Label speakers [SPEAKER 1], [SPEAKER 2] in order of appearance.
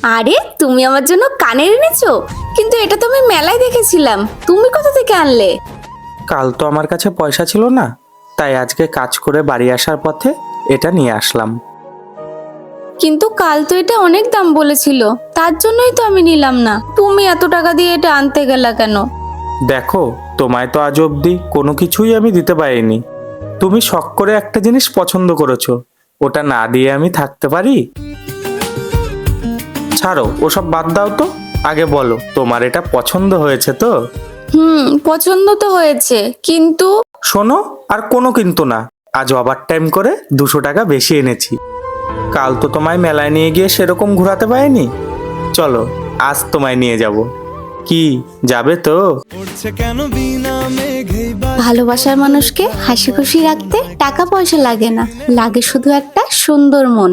[SPEAKER 1] আরে তুমি আমার জন্য কানের এনেছো? কিন্তু এটা তো আমি মেলায় দেখেছিলাম, তুমি কোথা থেকে আনলে?
[SPEAKER 2] কাল তো আমার কাছে পয়সা ছিল না, তাই আজকে কাজ করে বাড়ি আসার পথে এটা নিয়ে আসলাম।
[SPEAKER 1] কিন্তু কাল তো এটা অনেক দাম বলেছিল, তার জন্যই তো আমি নিলাম না। তুমি এত টাকা দিয়ে এটা আনতে গেলা কেন?
[SPEAKER 2] দেখো, তোমায় তো আজ অবধি কোনো কিছুই আমি দিতে পারিনি। তুমি শখ করে একটা জিনিস পছন্দ করেছো, ওটা না দিয়ে আমি থাকতে পারি? ছাড়ো, ওসব বাদ দাও তো। আগে বলো, তোমার এটা পছন্দ হয়েছে তো?
[SPEAKER 1] পছন্দ তো হয়েছে, কিন্তু
[SPEAKER 2] শোনো, আর কোনো কিন্তু না। আজ ওভার টাইম করে 200 টাকা বেশি এনেছি। কাল তো তোমায় মেলায় নিয়ে গিয়ে সেরকম ঘোরাতে পারিনি। চলো, আজ তোমায় নিয়ে যাব। কি, যাবে তো?
[SPEAKER 1] ভালোবাসার মানুষকে হাসি খুশি রাখতে টাকা পয়সা লাগে না, লাগে শুধু একটা সুন্দর মন।